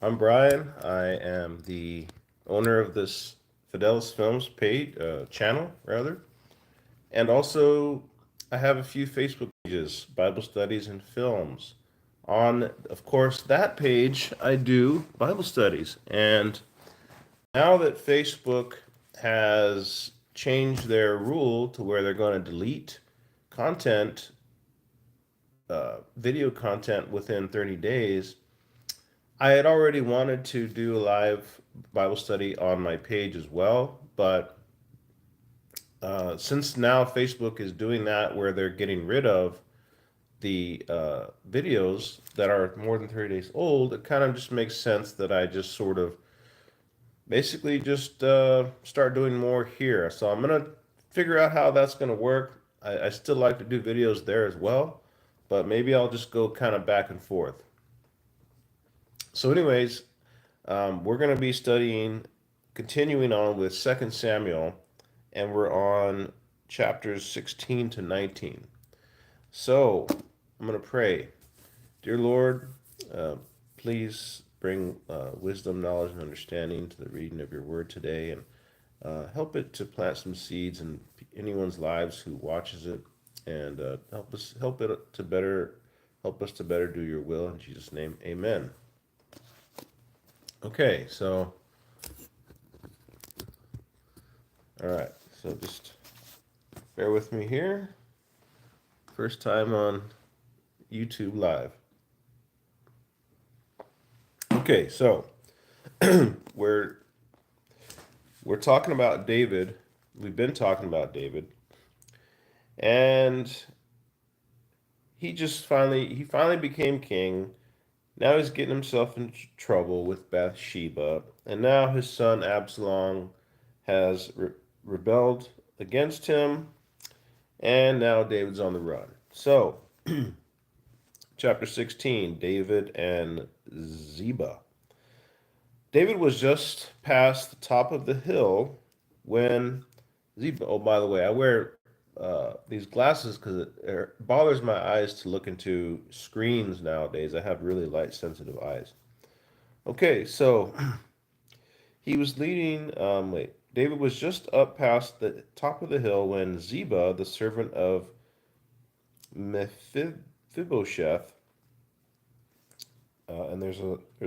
I'm Brian. I am the owner of this Fidelis Films page channel, rather, and also I have a few Facebook pages, Bible studies and films. On, of course, that page I do Bible studies, and now that Facebook has changed their rule to where they're going to delete content, video content within 30 days. I had already wanted to do a live Bible study on my page as well, but since now Facebook is doing that where they're getting rid of the videos that are more than 30 days old, it kind of just makes sense that I just sort of basically just start doing more here. So I'm going to figure out how that's going to work. I still like to do videos there as well, but maybe I'll just go kind of back and forth. So, anyways, we're going to be studying, continuing on with Second Samuel, and we're on chapters 16 to 19. So, I'm going to pray. Dear Lord, uh, please bring wisdom, knowledge, and understanding to the reading of your word today, and help it to plant some seeds in anyone's lives who watches it, and help us to better do your will. In Jesus' name, Amen. Okay, so all right, so just bear with me here. First time on YouTube Live. Okay, so we're we're talking about David. We've been talking about David, and he finally became king. Now he's getting himself in trouble with Bathsheba, and now his son Absalom has rebelled against him, and now David's on the run. So chapter 16, David and Ziba. David was just past the top of the hill when Ziba. Oh, by the way, I wear these glasses because it bothers my eyes to look into screens nowadays. I have really light sensitive eyes. Okay, so he was leading. Wait, David was just up past the top of the hill when Ziba, the servant of Mephibosheth, and there's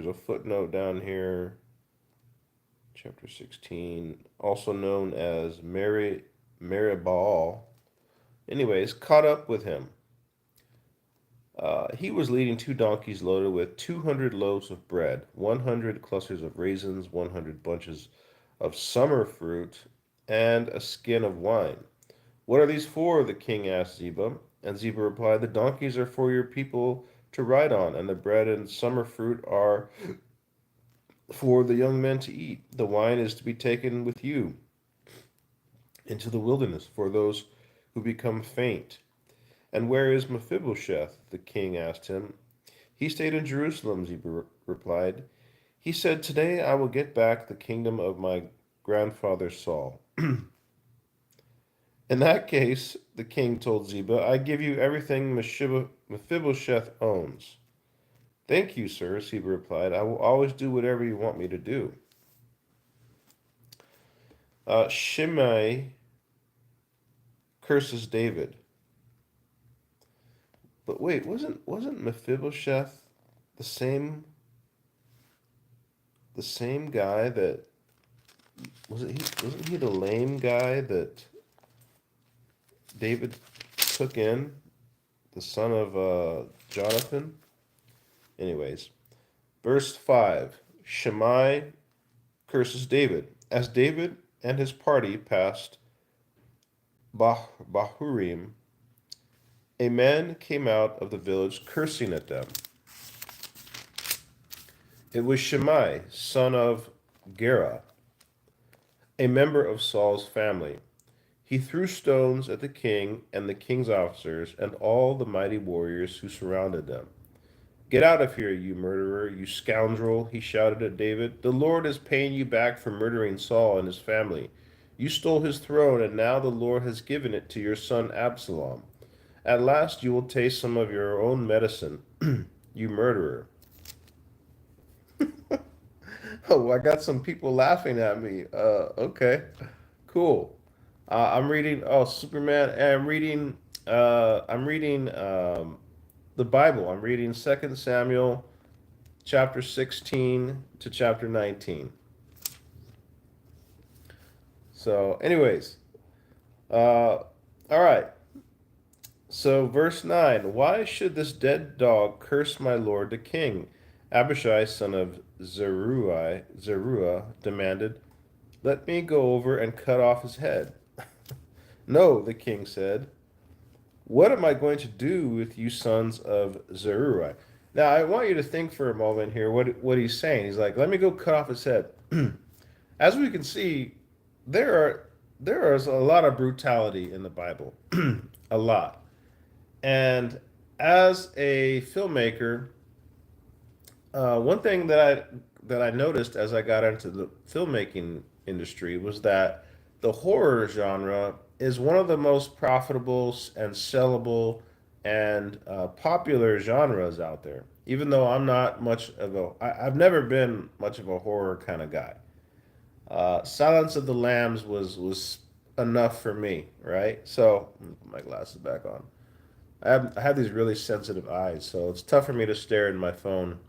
a footnote down here, chapter 16, also known as Meribbaal. Anyways, caught up with him. He was leading two donkeys loaded with 200 loaves of bread, 100 clusters of raisins, 100 bunches of summer fruit, and a skin of wine. What are these for? The king asked Ziba. And Ziba replied, the donkeys are for your people to ride on, and the bread and summer fruit are for the young men to eat. The wine is to be taken with you into the wilderness for those who become faint. And where is Mephibosheth? The king asked him. He stayed in Jerusalem, Ziba replied. He said, today I will get back the kingdom of my grandfather Saul. In that case, the king told Ziba, I give you everything Mephibosheth owns. Thank you, sir, Ziba replied. I will always do whatever you want me to do. Shimei curses David. But wait, wasn't Mephibosheth the same guy that wasn't he the lame guy that David took in, the son of Jonathan? Anyways, verse 5, Shimei curses David. As David and his party passed Bahurim, a man came out of the village cursing at them. It was Shimei, son of Gera, a member of Saul's family. He threw stones at the king and the king's officers and all the mighty warriors who surrounded them. Get out of here, you murderer, you scoundrel, he shouted at David. The Lord is paying you back for murdering Saul and his family. You stole his throne, and now the Lord has given it to your son Absalom. At last you will taste some of your own medicine, you murderer. Oh, I got some people laughing at me. Okay, cool. I'm reading. Oh, Superman. And I'm reading. I'm reading the Bible. I'm reading Second Samuel, chapter 16 to chapter 19. So, anyways, all right. So, verse 9, why should this dead dog curse my lord the king? Abishai, son of Zeruiah, demanded, let me go over and cut off his head. No, the king said, what am I going to do with you sons of Zeruiah? Now, I want you to think for a moment here what he's saying. He's like, let me go cut off his head. As we can see, there are there is a lot of brutality in the Bible, a lot. And as a filmmaker, one thing that I noticed as I got into the filmmaking industry was that the horror genre is one of the most profitable and sellable and popular genres out there. Even though I'm not much of I've never been much of a horror kind of guy. Silence of the Lambs was enough for me, right? So let me put my glasses back on. I have these really sensitive eyes, so it's tough for me to stare at my phone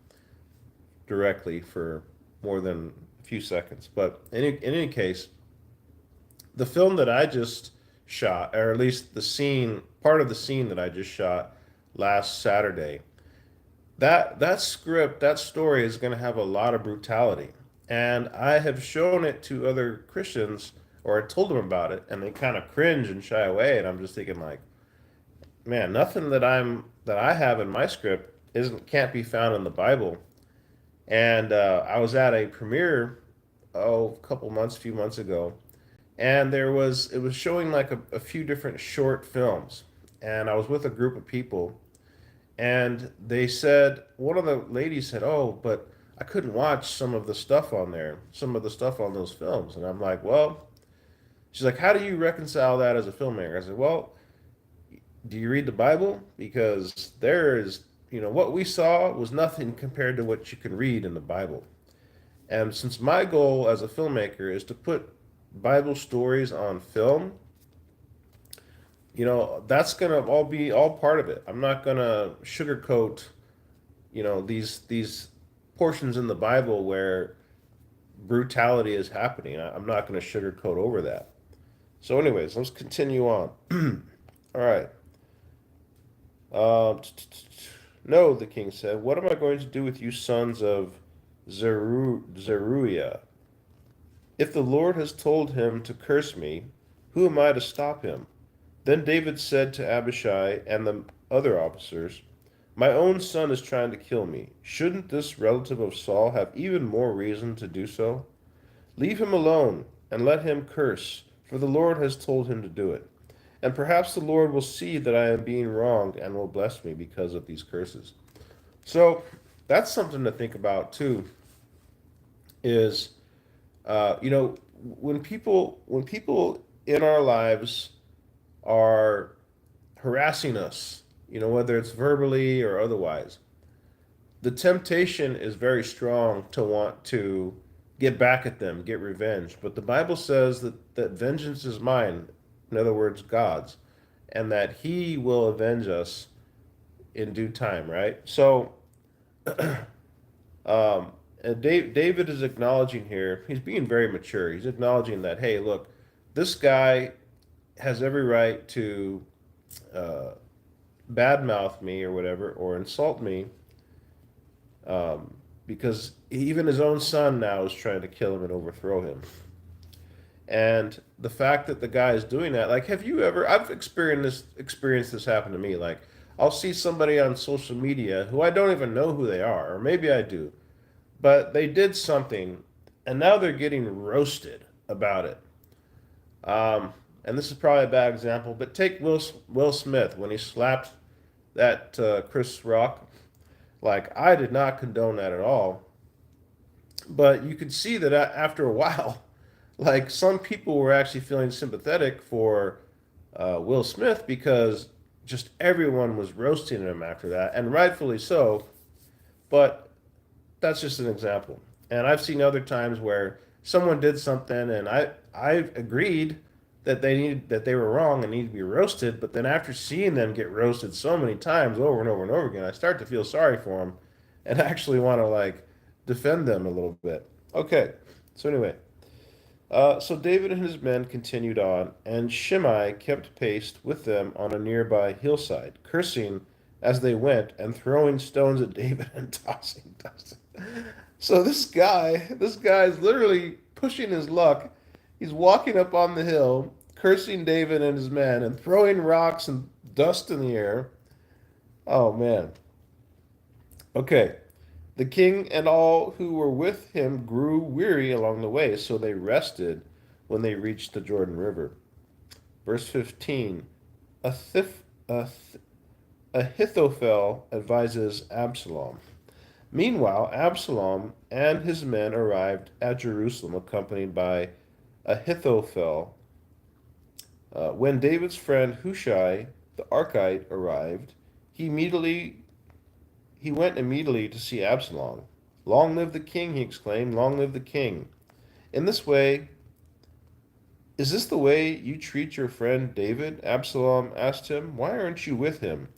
directly for more than a few seconds. But in any case, the film that I just shot, or at least the scene, part of the scene that I just shot last Saturday, that script, that story is going to have a lot of brutality. And I have shown it to other Christians, or I told them about it, and they kind of cringe and shy away. And I'm just thinking, like, man, nothing that I have in my script isn't can't be found in the Bible. And I was at a premiere a few months ago, and it was showing like a few different short films, and I was with a group of people, and they said one of the ladies said, "Oh, but I couldn't watch some of the stuff on there, some of the stuff on those films," and I'm like, "Well," she's like, "How do you reconcile that as a filmmaker?" I said, "Well, do you read the Bible? Because there is." What we saw was nothing compared to what you can read in the Bible. And since my goal as a filmmaker is to put Bible stories on film, that's gonna all be all part of it. I'm not gonna sugarcoat, these portions in the Bible where brutality is happening. I'm not gonna sugarcoat over that. So, anyways, let's continue on. All right. No, the king said, what am I going to do with you sons of Zeruiah? If the Lord has told him to curse me, who am I to stop him? Then David said to Abishai and the other officers, my own son is trying to kill me. Shouldn't this relative of Saul have even more reason to do so? Leave him alone and let him curse, for the Lord has told him to do it. And perhaps the Lord will see that I am being wronged and will bless me because of these curses. So that's something to think about too. Is when people in our lives are harassing us, whether it's verbally or otherwise, the temptation is very strong to want to get back at them, get revenge. But the Bible says that vengeance is mine, in other words, God's, and that He will avenge us in due time, right? So, um, and David is acknowledging here, he's being very mature. He's acknowledging that, hey, look, this guy has every right to uh, badmouth me or whatever, or insult me, because even his own son now is trying to kill him and overthrow him. And the fact that the guy is doing that, like, have you ever? I've experienced this happen to me. Like, I'll see somebody on social media who I don't even know who they are, or maybe I do, but they did something, and now they're getting roasted about it. And this is probably a bad example, but take Will Smith when he slapped that Chris Rock. Like, I did not condone that at all, but you could see that after a while, like, some people were actually feeling sympathetic for Will Smith because just everyone was roasting him after that, and rightfully so. But that's just an example. And I've seen other times where someone did something and I agreed that they were wrong and need to be roasted, but then after seeing them get roasted so many times over and over and over again, I start to feel sorry for them and actually want to like defend them a little bit. Okay, so anyway, so David and his men continued on, and Shimei kept pace with them on a nearby hillside, cursing as they went and throwing stones at David and tossing dust. So this guy is literally pushing his luck. He's walking up on the hill, cursing David and his men, and throwing rocks and dust in the air. Oh man. Okay. The king and all who were with him grew weary along the way, so they rested when they reached the Jordan River. Verse 15. Athif, Ath- Ahithophel advises Absalom. Meanwhile, Absalom and his men arrived at Jerusalem accompanied by Ahithophel. When David's friend Hushai the Archite arrived, he immediately he went immediately to see Absalom. "Long live the king!" he exclaimed. "Long live the king!" In this way, is this the way you treat your friend David? Absalom asked him. "Why aren't you with him?"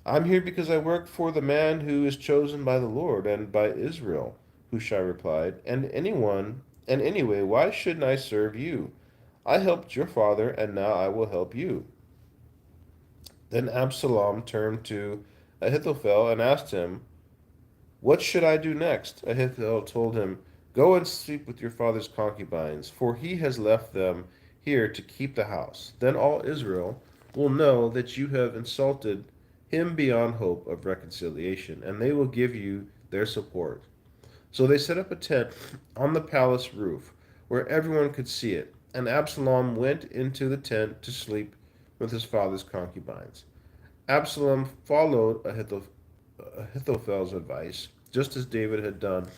"I'm here because I work for the man who is chosen by the Lord and by Israel," Hushai replied. And anyway, why shouldn't I serve you? I helped your father, and now I will help you." Then Absalom turned to Ahithophel and asked him, "What should I do next?" Ahithophel told him, "Go and sleep with your father's concubines, for he has left them here to keep the house. Then all Israel will know that you have insulted him beyond hope of reconciliation, and they will give you their support." So they set up a tent on the palace roof where everyone could see it, and Absalom went into the tent to sleep with his father's concubines. Absalom followed Ahithophel's advice, just as David had done,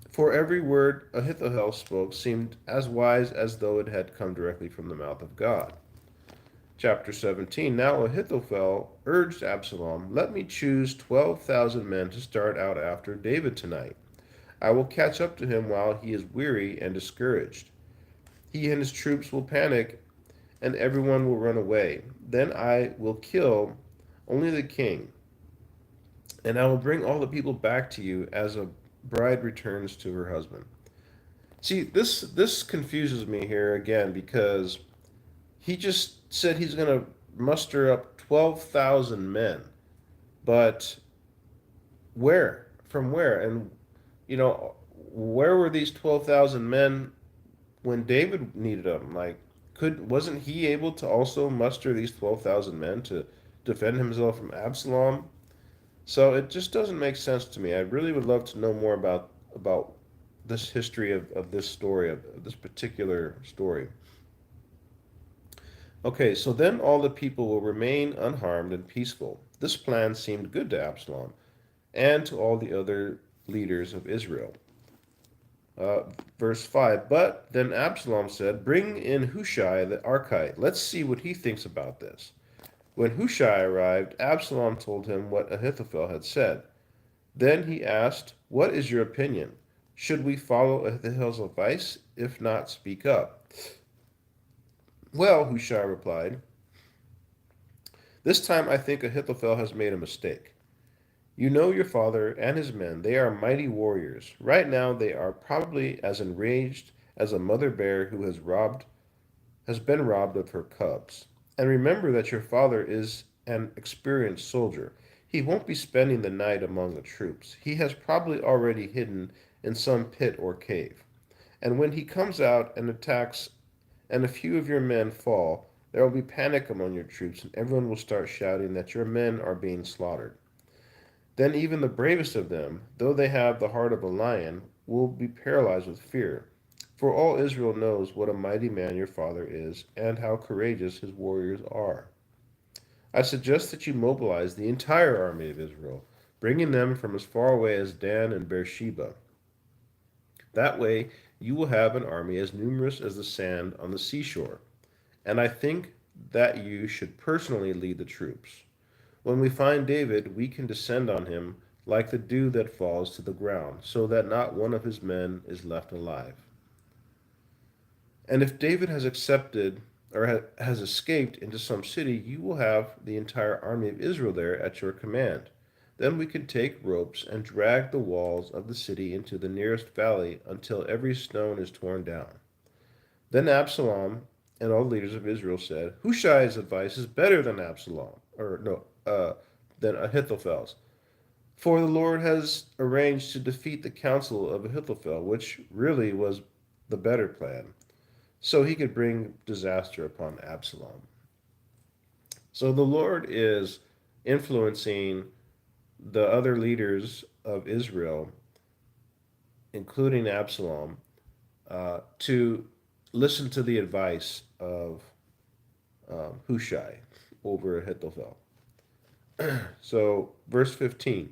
for every word Ahithophel spoke seemed as wise as though it had come directly from the mouth of God. Chapter 17. Now Ahithophel urged Absalom, "Let me choose 12,000 men to start out after David tonight. I will catch up to him while he is weary and discouraged. He and his troops will panic, and everyone will run away. Then I will kill only the king, and I will bring all the people back to you as a bride returns to her husband." See, this confuses me here again because he just said he's going to muster up 12,000 men, but where? From where? And where were these 12,000 men when David needed them? Like, could wasn't he able to also muster these 12,000 men to defend himself from Absalom? So it just doesn't make sense to me. I really would love to know more about this history of this story, of this particular story. Okay, so then all the people will remain unharmed and peaceful. This plan seemed good to Absalom and to all the other leaders of Israel. Uh, Verse 5. But then Absalom said, "Bring in Hushai the Archite. Let's see what he thinks about this." When Hushai arrived, Absalom told him what Ahithophel had said. Then he asked, "What is your opinion? Should we follow Ahithophel's advice? If not, speak up." "Well," Hushai replied, "this time I think Ahithophel has made a mistake. You know your father and his men. They are mighty warriors. Right now they are probably as enraged as a mother bear who has been robbed of her cubs. And remember that your father is an experienced soldier. He won't be spending the night among the troops. He has probably already hidden in some pit or cave. And when he comes out and attacks and a few of your men fall, there will be panic among your troops and everyone will start shouting that your men are being slaughtered. Then even the bravest of them, though they have the heart of a lion, will be paralyzed with fear. For all Israel knows what a mighty man your father is and how courageous his warriors are. I suggest that you mobilize the entire army of Israel, bringing them from as far away as Dan and Beersheba. That way you will have an army as numerous as the sand on the seashore. And I think that you should personally lead the troops. When we find David, we can descend on him like the dew that falls to the ground, so that not one of his men is left alive. And if David has accepted or has escaped into some city, you will have the entire army of Israel there at your command. Then we can take ropes and drag the walls of the city into the nearest valley until every stone is torn down. Then Absalom and all the leaders of Israel said, Hushai's advice is better than Absalom, or no, than Ahithophel's. For the Lord has arranged to defeat the counsel of Ahithophel, which really was the better plan, so he could bring disaster upon Absalom. So the Lord is influencing the other leaders of Israel, including Absalom, to listen to the advice of Hushai over Ahithophel. So, verse 15,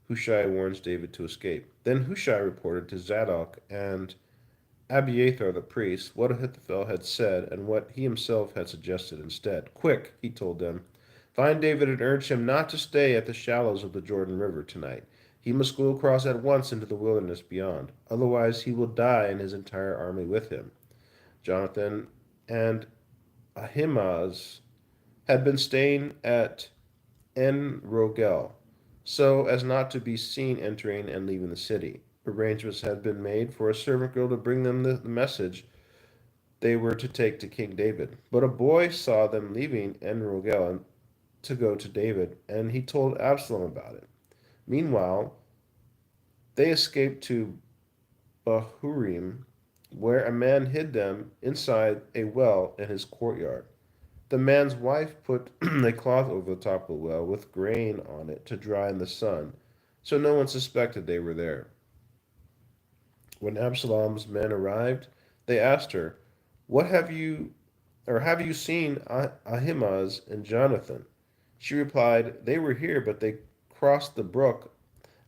Hushai warns David to escape. Then Hushai reported to Zadok and Abiathar the priest what Ahithophel had said and what he himself had suggested instead. Quick, he told them, find David and urge him not to stay at the shallows of the Jordan River tonight. He must go across at once into the wilderness beyond. Otherwise, he will die and his entire army with him. Jonathan and Ahimaaz had been staying at En Rogel, so as not to be seen entering and leaving the city. Arrangements had been made for a servant girl to bring them the message they were to take to King David. But a boy saw them leaving En Rogel to go to David, and he told Absalom about it. Meanwhile, they escaped to Bahurim, where a man hid them inside a well in his courtyard. The man's wife put a cloth over the top of the well with grain on it to dry in the sun, so no one suspected they were there. When Absalom's men arrived, they asked her, "What have you seen Ahimaaz and Jonathan?" She replied, "They were here, but they crossed the brook."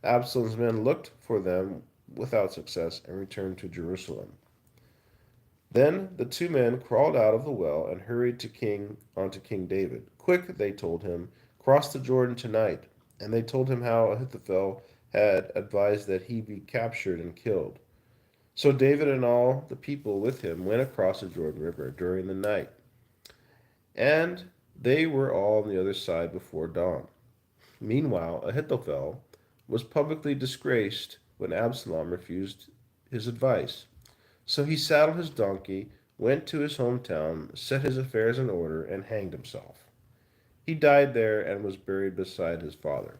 Absalom's men looked for them without success and returned to Jerusalem. Then the two men crawled out of the well and hurried onto King David. Quick, they told him, cross the Jordan tonight. And they told him how Ahithophel had advised that he be captured and killed. So David and all the people with him went across the Jordan River during the night, and they were all on the other side before dawn. Meanwhile, Ahithophel was publicly disgraced when Absalom refused his advice. So he saddled his donkey, went to his hometown, set his affairs in order, and hanged himself. He died there and was buried beside his father.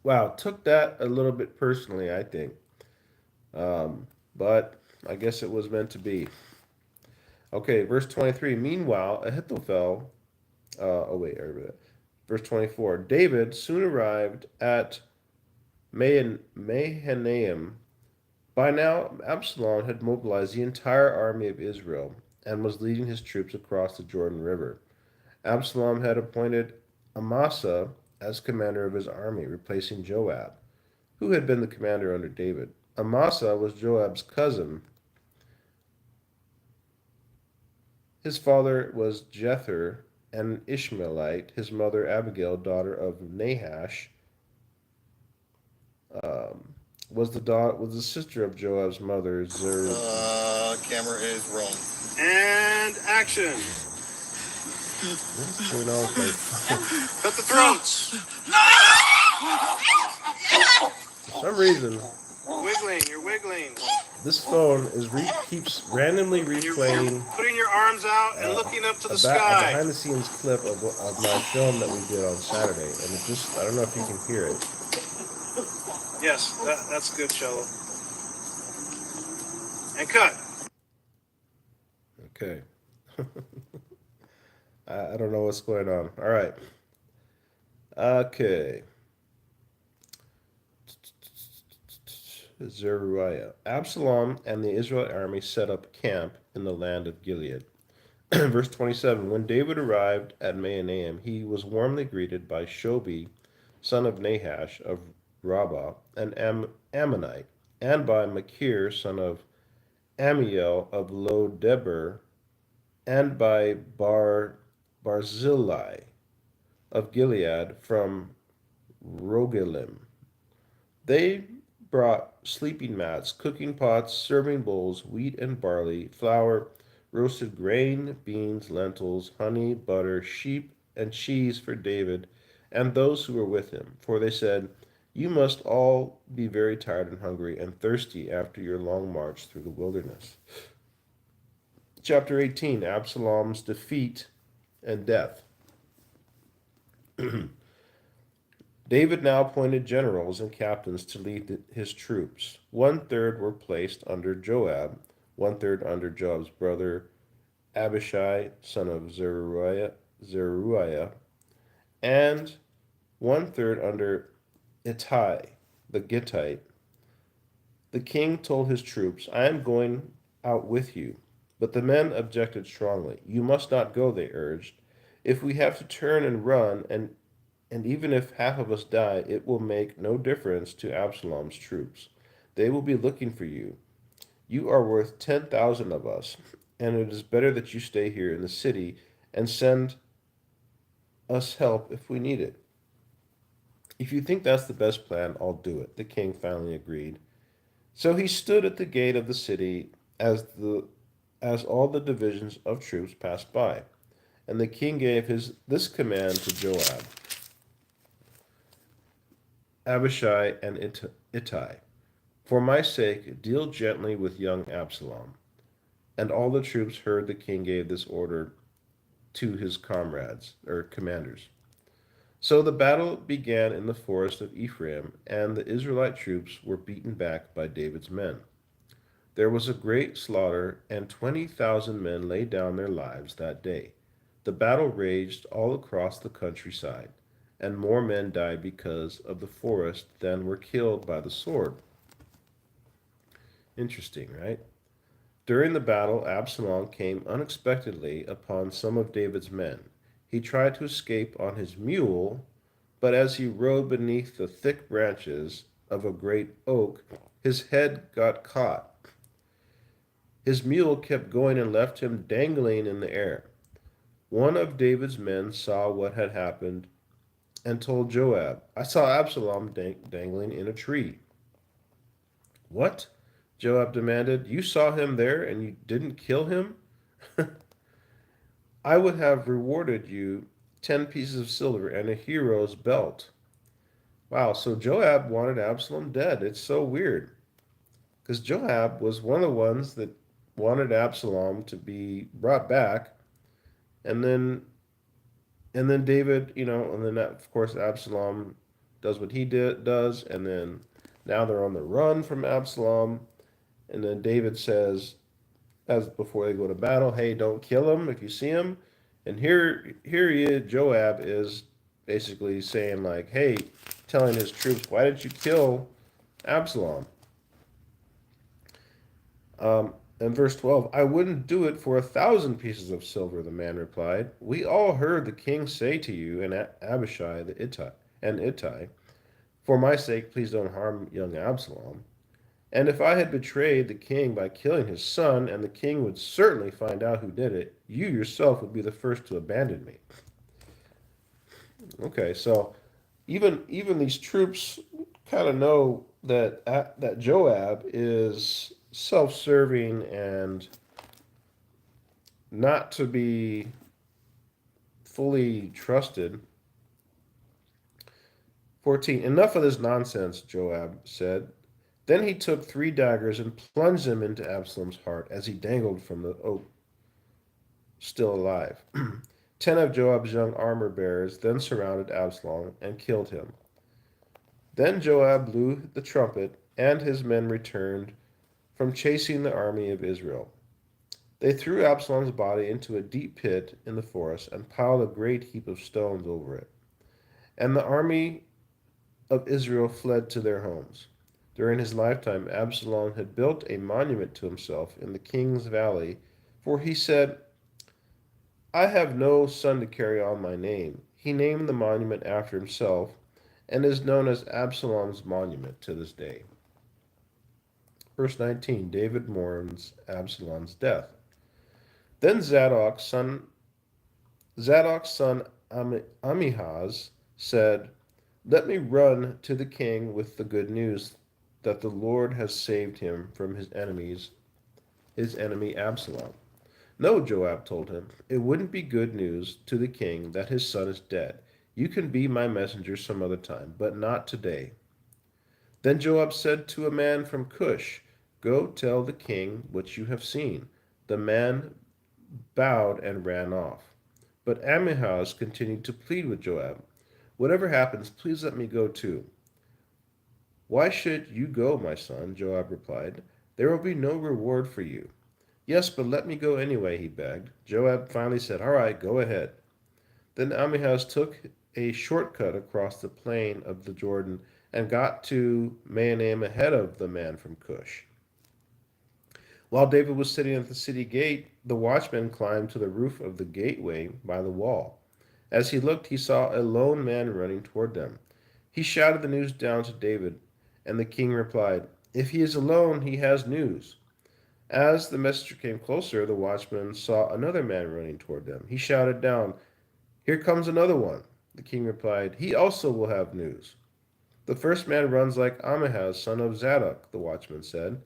Wow, took that a little bit personally, I think. But I guess it was meant to be. Okay, verse 23. Meanwhile, Ahithophel, oh wait, verse 24. David soon arrived at Mahanaim. By now, Absalom had mobilized the entire army of Israel and was leading his troops across the Jordan River. Absalom had appointed Amasa as commander of his army, replacing Joab, who had been the commander under David. Amasa was Joab's cousin. His father was Jether, an Ishmaelite, his mother Abigail, daughter of Nahash, um, was the sister of Joab's mother, Camera is rolling. And action. What's going on with my phone? Cut the throats. For some reason, Wiggling. You're wiggling. this phone keeps randomly And you're replaying putting your arms out and looking up to the sky. a behind the scenes clip of my film that we did on Saturday, and it just, I don't know if you can hear it. Yes, that's good, Cello. And cut. Okay. I don't know what's going on. All right. Okay. Zeruiah. Absalom and the Israelite army set up camp in the land of Gilead. Verse 27. When David arrived at Mahanaim, he was warmly greeted by Shobi, son of Nahash of Rabbah, an Ammonite, and by Machir, son of Amiel of Lo-debar, and by Barzillai of Gilead from Rogelim. They brought sleeping mats, cooking pots, serving bowls, wheat and barley, flour, roasted grain, beans, lentils, honey, butter, sheep, and cheese for David and those who were with him. For they said, "You must all be very tired and hungry and thirsty after your long march through the wilderness." Chapter 18, Absalom's defeat and death. David now appointed generals and captains to lead his troops. 1/3 were placed under Joab, 1/3 under Joab's brother Abishai, son of Zeruiah, and 1/3 under Ittai, the Gittite. The king told his troops, "I am going out with you." But the men objected strongly. "You must not go," they urged. "If we have to turn and run, and even if half of us die, it will make no difference to Absalom's troops. They will be looking for you. You are worth 10,000 of us, and it is better that you stay here in the city and send us help if we need it." "If you think that's the best plan, I'll do it," the king finally agreed. So he stood at the gate of the city as all the divisions of troops passed by, and the king gave this command to Joab, Abishai, and Ittai: "For my sake, deal gently with young Absalom." And all the troops heard the king gave this order to his comrades, or commanders. So the battle began in the forest of Ephraim, and the Israelite troops were beaten back by David's men. There was a great slaughter, and 20,000 men laid down their lives that day. The battle raged all across the countryside, and more men died because of the forest than were killed by the sword. Interesting, right? During the battle, Absalom came unexpectedly upon some of David's men. He tried to escape on his mule, but as he rode beneath the thick branches of a great oak, his head got caught. His mule kept going and left him dangling in the air. One of David's men saw what had happened and told Joab, "I saw Absalom dangling in a tree." "What?" Joab demanded. "You saw him there and you didn't kill him?" "I would have rewarded you 10 pieces of silver and a hero's belt." Wow, so Joab wanted Absalom dead. It's so weird. Because Joab was one of the ones that wanted Absalom to be brought back, and then David, and then of course Absalom does what he does, and then now they're on the run from Absalom, and then David says, as before they go to battle, "Hey, don't kill him if you see him." And Joab is basically saying like, "Hey," telling his troops, "Why didn't you kill Absalom?" In verse 12, "I wouldn't do it for 1,000 pieces of silver," the man replied. "We all heard the king say to you and Abishai and Ittai, 'For my sake, please don't harm young Absalom.' And if I had betrayed the king by killing his son, and the king would certainly find out who did it, you yourself would be the first to abandon me." Okay, so even these troops kind of know that Joab is self-serving and not to be fully trusted. 14. "Enough of this nonsense," Joab said. Then he took 3 daggers and plunged them into Absalom's heart as he dangled from the oak, still alive. 10 of Joab's young armor-bearers then surrounded Absalom and killed him. Then Joab blew the trumpet, and his men returned from chasing the army of Israel. They threw Absalom's body into a deep pit in the forest and piled a great heap of stones over it. And the army of Israel fled to their homes. During his lifetime, Absalom had built a monument to himself in the king's valley, for he said, "I have no son to carry on my name." He named the monument after himself and is known as Absalom's monument to this day. Verse 19, David mourns Absalom's death. Then Zadok's son Amihaz said, Let me run to the king with the good news that the Lord has saved him from his enemy Absalom. No, Joab told him, it wouldn't be good news to the king that his son is dead. You can be my messenger some other time, but not today. Then Joab said to a man from Cush, go tell the king what you have seen. The man bowed and ran off. But Amihaz continued to plead with Joab, whatever happens, please let me go too. Why should you go, my son? Joab replied. There will be no reward for you. Yes, but let me go anyway, he begged. Joab finally said, all right, go ahead. Then Amihaz took a shortcut across the plain of the Jordan and got to Mahanaim ahead of the man from Cush. While David was sitting at the city gate, the watchman climbed to the roof of the gateway by the wall. As he looked, he saw a lone man running toward them. He shouted the news down to David, and the king replied, if he is alone, he has news. As the messenger came closer, the watchman saw another man running toward them. He shouted down, here comes another one. The king replied, he also will have news. The first man runs like Amihaz, son of Zadok, the watchman said.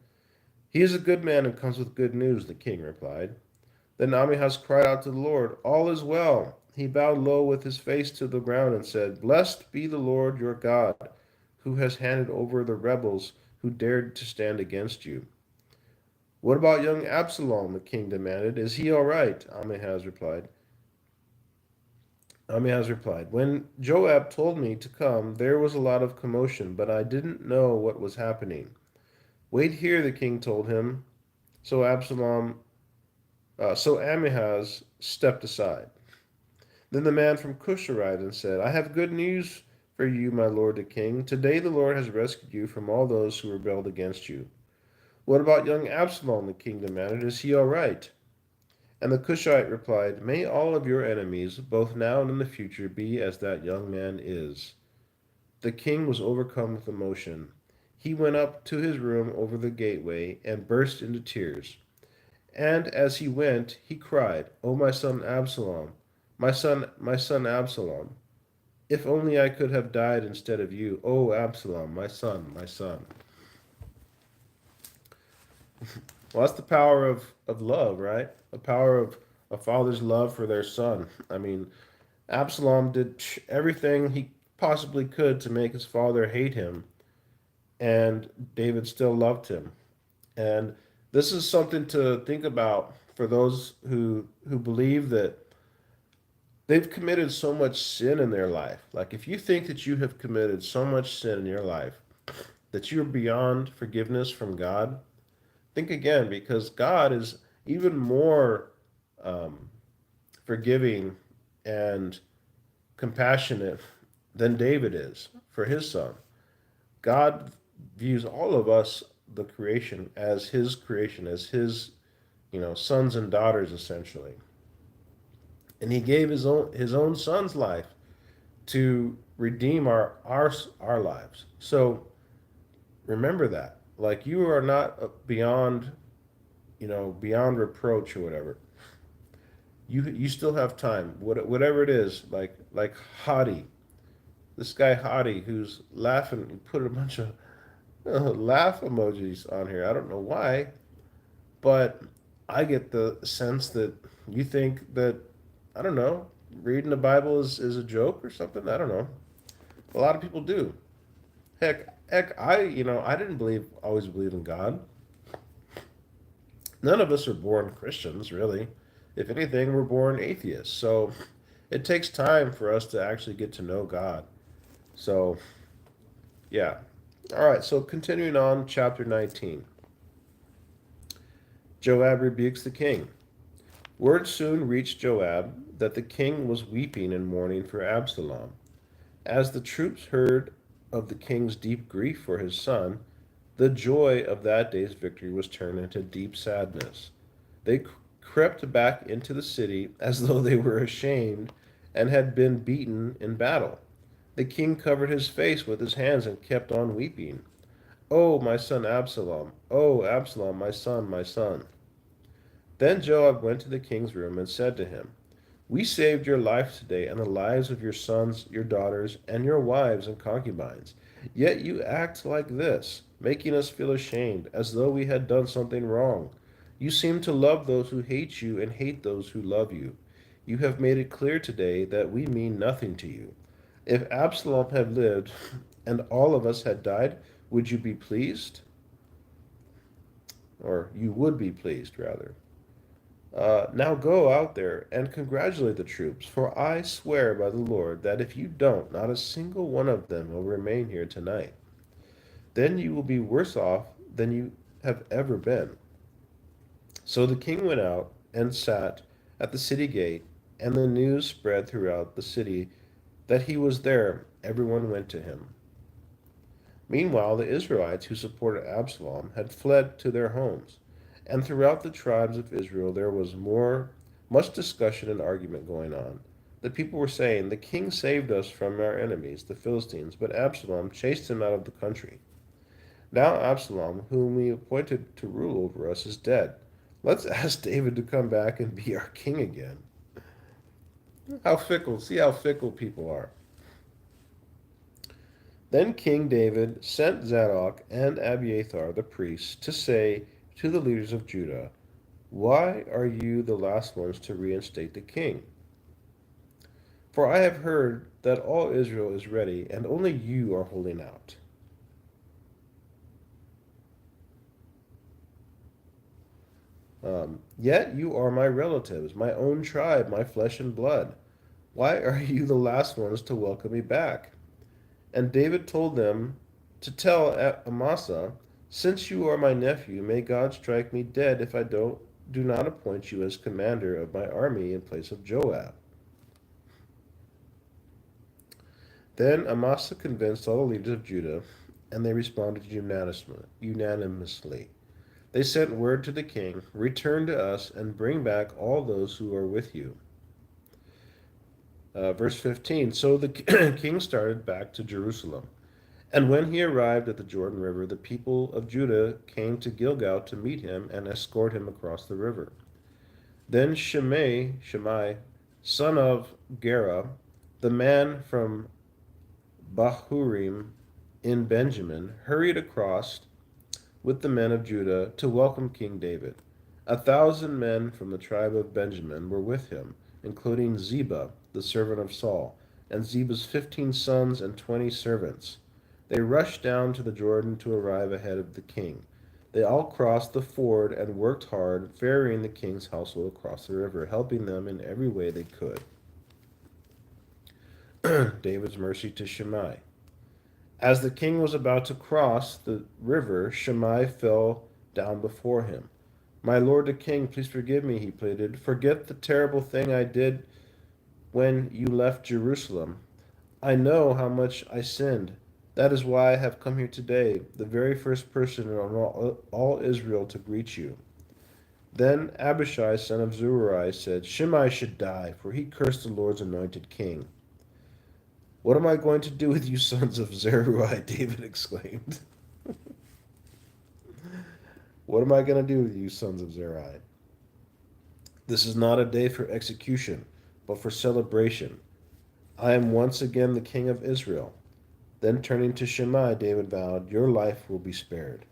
He is a good man and comes with good news, the king replied. Then Amihaz cried out to the Lord, all is well. He bowed low with his face to the ground and said, blessed be the Lord your God, who has handed over the rebels who dared to stand against you. What about young Absalom? The king demanded. Is he all right? Amihaz replied, when Joab told me to come, there was a lot of commotion, but I didn't know what was happening. Wait here, the king told him. So Amihaz stepped aside. Then the man from Cush arrived and said, I have good news for you, my lord the king. Today the Lord has rescued you from all those who rebelled against you. What about young Absalom? The king demanded. Is he all right? And the Cushite replied, may all of your enemies, both now and in the future, be as that young man is. The king was overcome with emotion. He went up to his room over the gateway and burst into tears. And as he went, he cried, O my son Absalom, my son Absalom, if only I could have died instead of you. O Absalom, my son, my son. Well, that's the power of love, right? The power of a father's love for their son. I mean, Absalom did everything he possibly could to make his father hate him, and David still loved him. And this is something to think about for those who believe that they've committed so much sin in their life. Like if you think that you have committed so much sin in your life that you're beyond forgiveness from God, think again, because God is even more um, forgiving and compassionate than David is for his son. God views all of us, the creation, as his, sons and daughters essentially. And he gave his own son's life to redeem our lives. So remember that. Like you are not beyond, beyond reproach or whatever. You still have time. Whatever it is, like Hadi, this guy Hadi who's laughing, he put a bunch of laugh emojis on here. I don't know why, but I get the sense that you think that, I don't know, reading the Bible is a joke or something. I don't know. A lot of people do. Heck, I didn't always believe in God. None of us are born Christians, really. If anything, we're born atheists. So it takes time for us to actually get to know God. So, yeah. All right, so continuing on, chapter 19. Joab rebukes the king. Word soon reached Joab that the king was weeping and mourning for Absalom. As the troops heard of the king's deep grief for his son, the joy of that day's victory was turned into deep sadness. They crept back into the city as though they were ashamed and had been beaten in battle. The king covered his face with his hands and kept on weeping. Oh, my son Absalom! Oh, Absalom, my son, my son! Then Joab went to the king's room and said to him, We saved your life today and the lives of your sons, your daughters, and your wives and concubines. Yet you act like this, making us feel ashamed, as though we had done something wrong. You seem to love those who hate you and hate those who love you. You have made it clear today that we mean nothing to you. If Absalom had lived and all of us had died, would you be pleased? Or you would be pleased, rather. Now go out there and congratulate the troops, for I swear by the Lord that if you don't, not a single one of them will remain here tonight. Then you will be worse off than you have ever been. So the king went out and sat at the city gate, and the news spread throughout the city that he was there. Everyone went to him. Meanwhile, the Israelites who supported Absalom had fled to their homes. And throughout the tribes of Israel there was much discussion and argument going on. The people were saying, "The king saved us from our enemies, the Philistines, but Absalom chased him out of the country. Now Absalom, whom we appointed to rule over us, is dead. Let's ask David to come back and be our king again." See how fickle people are. Then King David sent Zadok and Abiathar the priests to say to the leaders of Judah, "Why are you the last ones to reinstate the king? For I have heard that all Israel is ready, and only you are holding out." Yet you are my relatives, my own tribe, my flesh and blood. Why are you the last ones to welcome me back? And David told them to tell Amasa, "Since you are my nephew, may God strike me dead if I do not appoint you as commander of my army in place of Joab." Then Amasa convinced all the leaders of Judah, and they responded unanimously. They sent word to the king, "Return to us and bring back all those who are with you." Verse 15, so the king started back to Jerusalem. And when he arrived at the Jordan River, the people of Judah came to Gilgal to meet him and escort him across the river. Then Shimei, son of Gera, the man from Bahurim in Benjamin, hurried across with the men of Judah to welcome King David. 1,000 men from the tribe of Benjamin were with him, including Ziba, the servant of Saul, and Ziba's 15 sons and 20 servants. They rushed down to the Jordan to arrive ahead of the king. They all crossed the ford and worked hard, ferrying the king's household across the river, helping them in every way they could. David's mercy to Shimei. As the king was about to cross the river, Shimei fell down before him. "My lord the king, please forgive me," he pleaded. "Forget the terrible thing I did when you left Jerusalem. I know how much I sinned. That is why I have come here today, the very first person in all Israel to greet you." Then Abishai, son of Zeruiah, said, "Shimei should die, for he cursed the Lord's anointed king." "What am I going to do with you, sons of Zeruiah?" David exclaimed. "What am I going to do with you, sons of Zeruiah? This is not a day for execution, but for celebration. I am once again the king of Israel." Then turning to Shimei, David vowed, "Your life will be spared."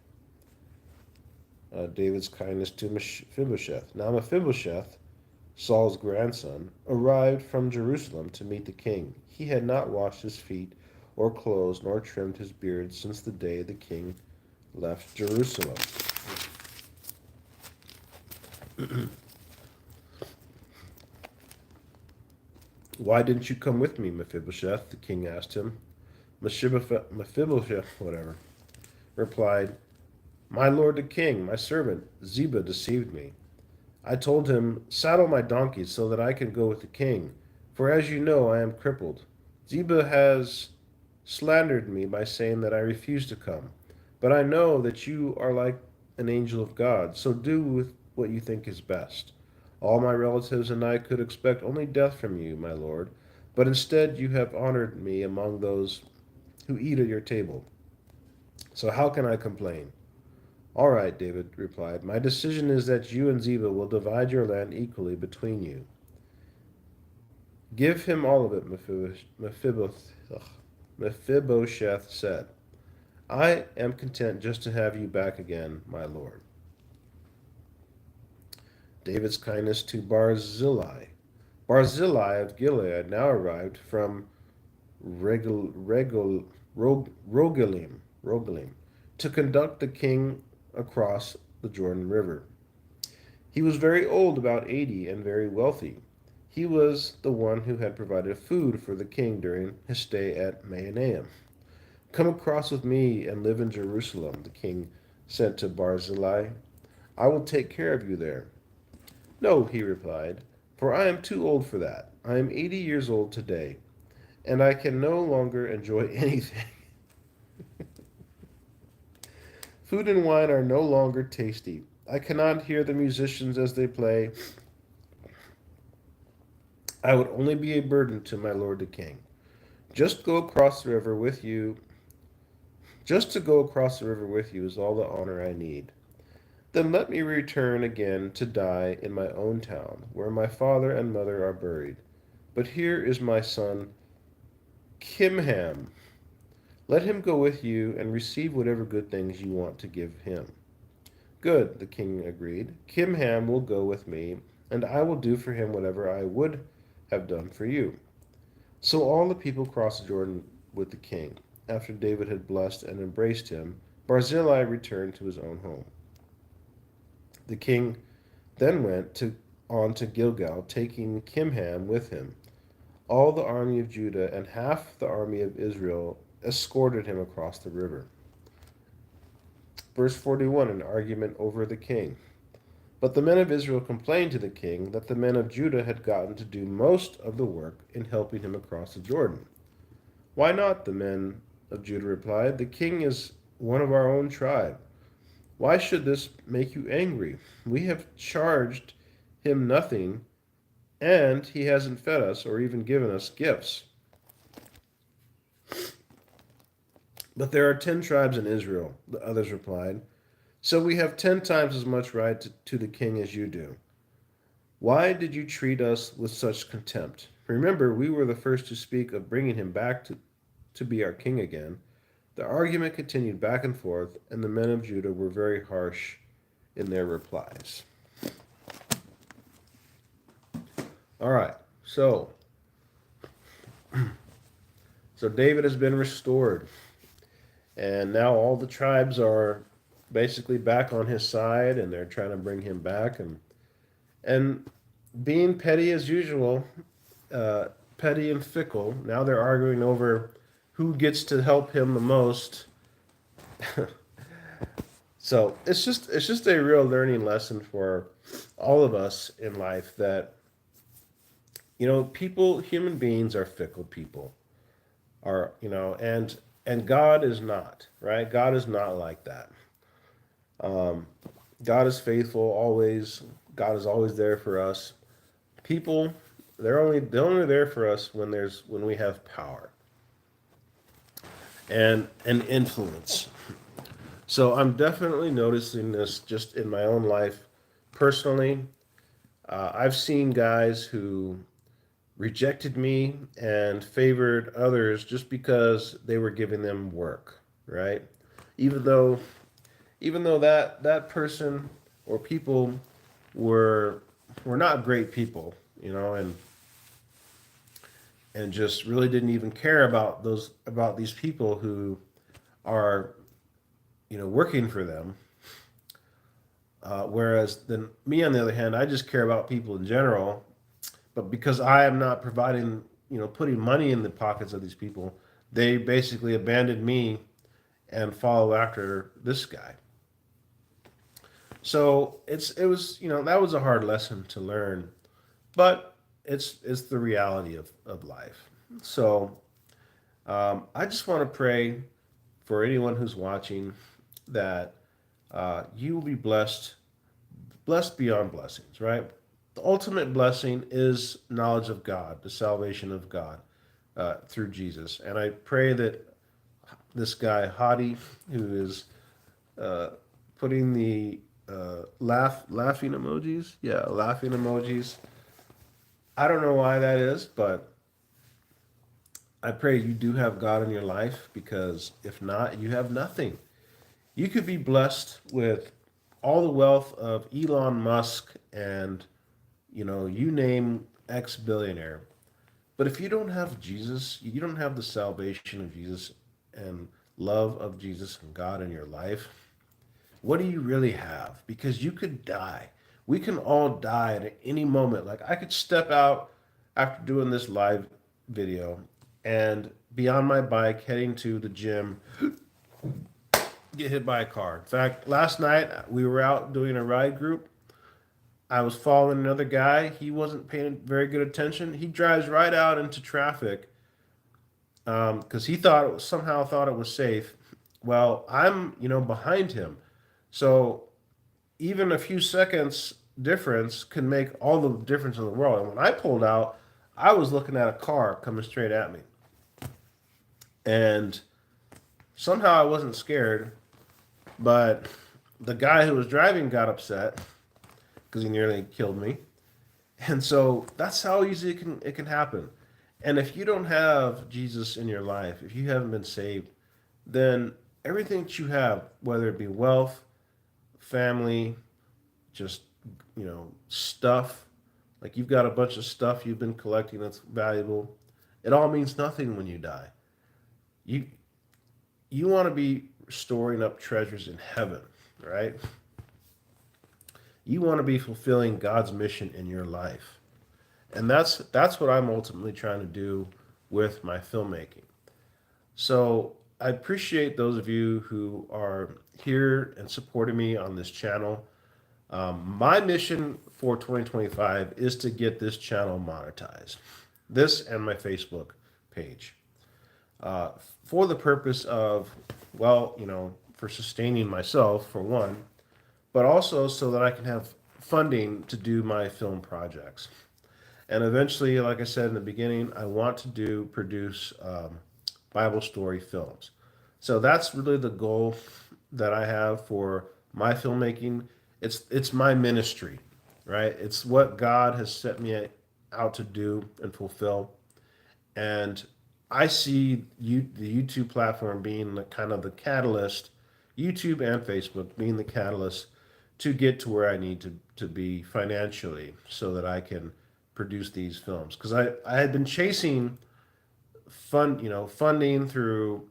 David's kindness to Mephibosheth. Now Mephibosheth, Saul's grandson, arrived from Jerusalem to meet the king. He had not washed his feet or clothes, nor trimmed his beard since the day the king left Jerusalem. "Why didn't you come with me, Mephibosheth?" the king asked him. Mephibosheth, replied, "My lord the king, my servant Ziba deceived me. I told him, 'Saddle my donkey so that I can go with the king, for as you know I am crippled.' Ziba has slandered me by saying that I refused to come. But I know that you are like an angel of God, so do with what you think is best. All my relatives and I could expect only death from you, my lord, but instead you have honored me among those who eat at your table. So how can I complain?" "All right," David replied. "My decision is that you and Ziba will divide your land equally between you." Give him all of it, Mephibosheth said. I am content just to have you back again, my lord. David's kindness to Barzillai. Barzillai of Gilead now arrived from Rogelim to conduct the king across the Jordan River. He was very old, about 80, and very wealthy. He was the one who had provided food for the king during his stay at Mahanaim. Come across with me and live in Jerusalem, the king said to Barzillai. I will take care of you there. No, he replied, for I am too old for that. I am 80 years old today, and I can no longer enjoy anything. Food and wine are no longer tasty. I cannot hear the musicians as they play. I would only be a burden to my lord the king. Just go across the river with you. Just to go across the river with you is all the honor I need. Then let me return again to die in my own town, where my father and mother are buried. But here is my son Kimham. Let him go with you and receive whatever good things you want to give him. Good, the king agreed. Kimham will go with me, and I will do for him whatever I would have done for you. So all the people crossed Jordan with the king. After David had blessed and embraced him, Barzillai returned to his own home. The king then went on to Gilgal, taking Kimham with him. All the army of Judah and half the army of Israel escorted him across the river. Verse 41, an argument over the king. But the men of Israel complained to the king that the men of Judah had gotten to do most of the work in helping him across the Jordan. Why not? The men of Judah replied. The king is one of our own tribe. Why should this make you angry? We have charged him nothing, and he hasn't fed us or even given us gifts. But there are 10 tribes in Israel, the others replied. So we have 10 times as much right to the king as you do. Why did you treat us with such contempt? Remember, we were the first to speak of bringing him back to be our king again. The argument continued back and forth, and the men of Judah were very harsh in their replies. All right, so David has been restored, and now all the tribes are basically back on his side, and they're trying to bring him back, and being petty as usual, petty and fickle. Now they're arguing over who gets to help him the most. So it's just a real learning lesson for all of us in life that, human beings are fickle people, and God is not, right? God is not like that. God is faithful always. God is always there for us. People, they're only there for us when we have power and influence. So I'm definitely noticing this just in my own life personally. I've seen guys who rejected me and favored others just because they were giving them work, right? Even though that person or people were not great people, and just really didn't even care about these people who are, working for them. Whereas then me, on the other hand, I just care about people in general. But because I am not providing, putting money in the pockets of these people, they basically abandoned me and follow after this guy. So it was that was a hard lesson to learn, but it's the reality of life. So I just want to pray for anyone who's watching that you will be blessed beyond blessings, right? The ultimate blessing is knowledge of God, the salvation of God through Jesus. And I pray that this guy, Hadi, who is putting the laughing emojis. Yeah, laughing emojis. I don't know why that is, but I pray you do have God in your life, because if not, you have nothing. You could be blessed with all the wealth of Elon Musk and, you name X billionaire. But if you don't have Jesus, you don't have the salvation of Jesus and love of Jesus and God in your life, what do you really have? Because you could die. We can all die at any moment. Like, I could step out after doing this live video and be on my bike heading to the gym, get hit by a car. In fact, last night we were out doing a ride group. I was following another guy. He wasn't paying very good attention. He drives right out into traffic because he somehow thought it was safe. Well, I'm behind him, so even a few seconds difference can make all the difference in the world. And when I pulled out, I was looking at a car coming straight at me, and somehow I wasn't scared, but the guy who was driving got upset because he nearly killed me. And so that's how easy it can happen. And if you don't have Jesus in your life, if you haven't been saved, then everything that you have, whether it be wealth, family, just stuff, like you've got a bunch of stuff you've been collecting that's valuable, it all means nothing when you die. You you want to be storing up treasures in heaven, right? You want to be fulfilling God's mission in your life. And that's what I'm ultimately trying to do with my filmmaking. So I appreciate those of you who are here and supporting me on this channel. My mission for 2025 is to get this channel monetized, this and my Facebook page, for the purpose of, well, for sustaining myself, for one, but also so that I can have funding to do my film projects. And eventually, like I said in the beginning, I want to produce Bible story films. So that's really the goal that I have for my filmmaking. It's my ministry, right? It's what God has set me out to do and fulfill. And I see the YouTube platform being kind of the catalyst, YouTube and Facebook being the catalyst to get to where I need to be financially so that I can produce these films. Because I had been chasing funding through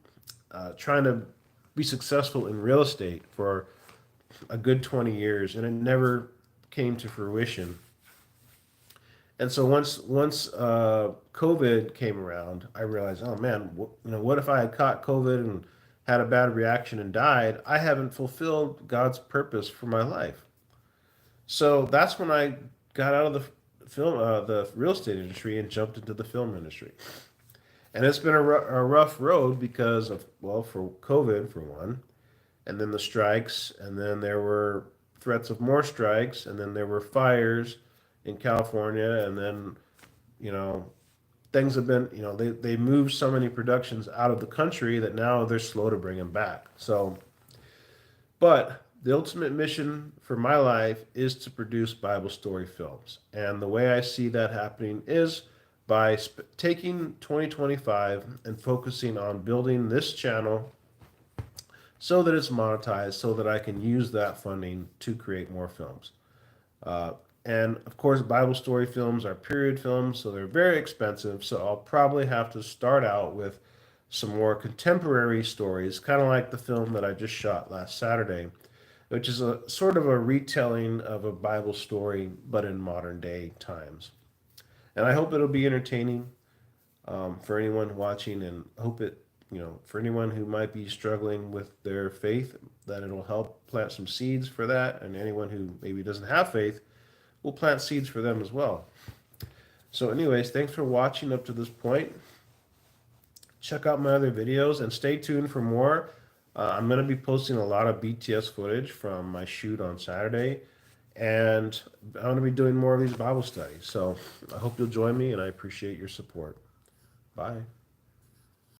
trying to be successful in real estate for a good 20 years, and it never came to fruition. And so once COVID came around, I realized, oh man, what if I had caught COVID and had a bad reaction and died? I haven't fulfilled God's purpose for my life. So that's when I got out of the real estate industry and jumped into the film industry. And it's been a rough road because of, well, for COVID for one, and then the strikes, and then there were threats of more strikes, and then there were fires in California, and then you know things have been, they moved so many productions out of the country that now they're slow to bring them back. So, but the ultimate mission for my life is to produce Bible story films, and the way I see that happening is by taking 2025 and focusing on building this channel so that it's monetized, so that I can use that funding to create more films. Uh, and of course, Bible story films are period films, so they're very expensive. So I'll probably have to start out with some more contemporary stories, kind of like the film that I just shot last Saturday, which is a sort of a retelling of a Bible story, but in modern day times. And I hope it'll be entertaining for anyone watching, and hope it, for anyone who might be struggling with their faith, that it'll help plant some seeds for that. And anyone who maybe doesn't have faith, we'll plant seeds for them as well. So anyways, thanks for watching up to this point. Check out my other videos and stay tuned for more. I'm going to be posting a lot of BTS footage from my shoot on Saturday, and I'm going to be doing more of these Bible studies. So I hope you'll join me, and I appreciate your support. Bye.